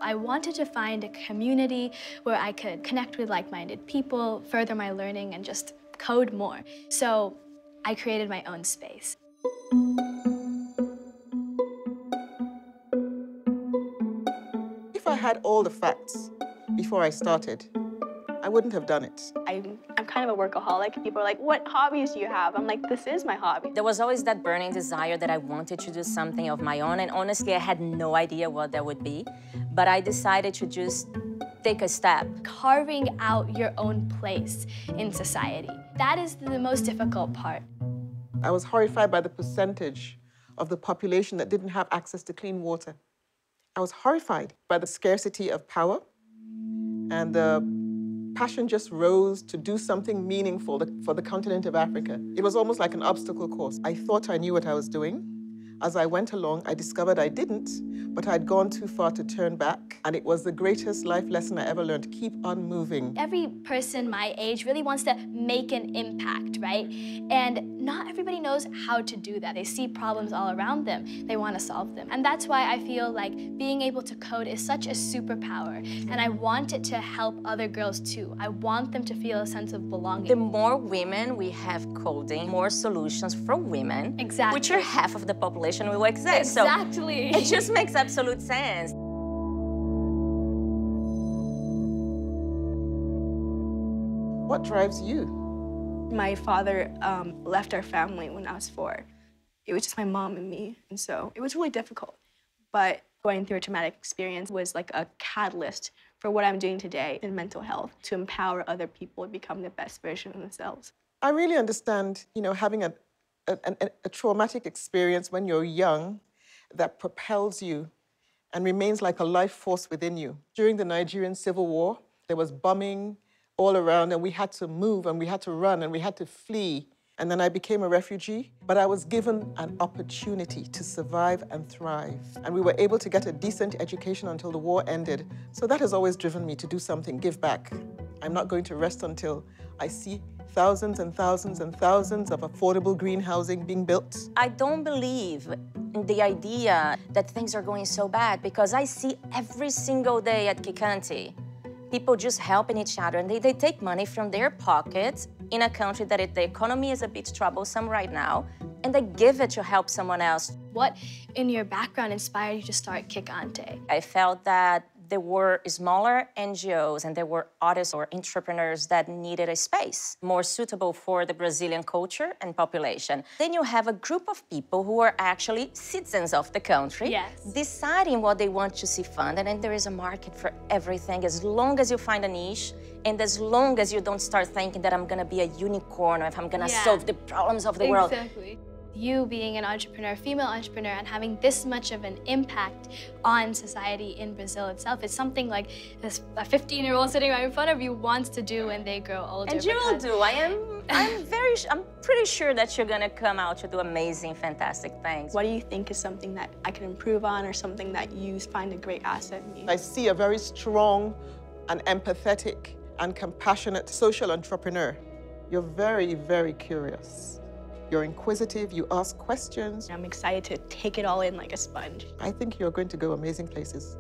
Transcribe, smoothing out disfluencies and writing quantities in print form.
I wanted to find a community where I could connect with like-minded people, further my learning, and just code more. So I created my own space. If I had all the facts before I started, I wouldn't have done it. I'm kind of a workaholic. People are like, what hobbies do you have? I'm like, this is my hobby. There was always that burning desire that I wanted to do something of my own, and honestly, I had no idea what that would be. But I decided to just take a step. Carving out your own place in society. That is the most difficult part. I was horrified by the percentage of the population that didn't have access to clean water. I was horrified by the scarcity of power, and the passion just rose to do something meaningful for the continent of Africa. It was almost like an obstacle course. I thought I knew what I was doing. As I went along, I discovered I didn't, but I'd gone too far to turn back, and it was the greatest life lesson I ever learned. Keep on moving. Every person my age really wants to make an impact, right? And not everybody knows how to do that. They see problems all around them. They want to solve them. And that's why I feel like being able to code is such a superpower. And I want it to help other girls too. I want them to feel a sense of belonging. The more women we have coding, more solutions for women, exactly, which are half of the population will exist. Exactly. So it just makes absolute sense. What drives you? My father left our family when I was 4. It was just my mom and me, and so it was really difficult. But going through a traumatic experience was like a catalyst for what I'm doing today in mental health, to empower other people to become the best version of themselves. I really understand, having a traumatic experience when you're young that propels you and remains like a life force within you. During the Nigerian Civil War, there was bombing all around, and we had to move, and we had to run, and we had to flee. And then I became a refugee, but I was given an opportunity to survive and thrive. And we were able to get a decent education until the war ended. So that has always driven me to do something, give back. I'm not going to rest until I see thousands and thousands and thousands of affordable green housing being built. I don't believe in the idea that things are going so bad, because I see every single day at Kickante people just helping each other, and they take money from their pockets in a country that the economy is a bit troublesome right now, and they give it to help someone else. What in your background inspired you to start Kickante? I felt that there were smaller NGOs and there were artists or entrepreneurs that needed a space more suitable for the Brazilian culture and population. Then you have a group of people who are actually citizens of the country, yes, deciding what they want to see funded, and there is a market for everything as long as you find a niche and as long as you don't start thinking that I'm gonna be a unicorn or if I'm gonna solve the problems of the world. Exactly. You being an entrepreneur, female entrepreneur, and having this much of an impact on society in Brazil itself is something like this a 15-year-old sitting right in front of you wants to do when they grow older. And you will do. I'm pretty sure that you're gonna come out to do amazing, fantastic things. What do you think is something that I can improve on, or something that you find a great asset in me? I see a very strong and empathetic and compassionate social entrepreneur. You're very, very curious. You're inquisitive, you ask questions. I'm excited to take it all in like a sponge. I think you're going to go amazing places.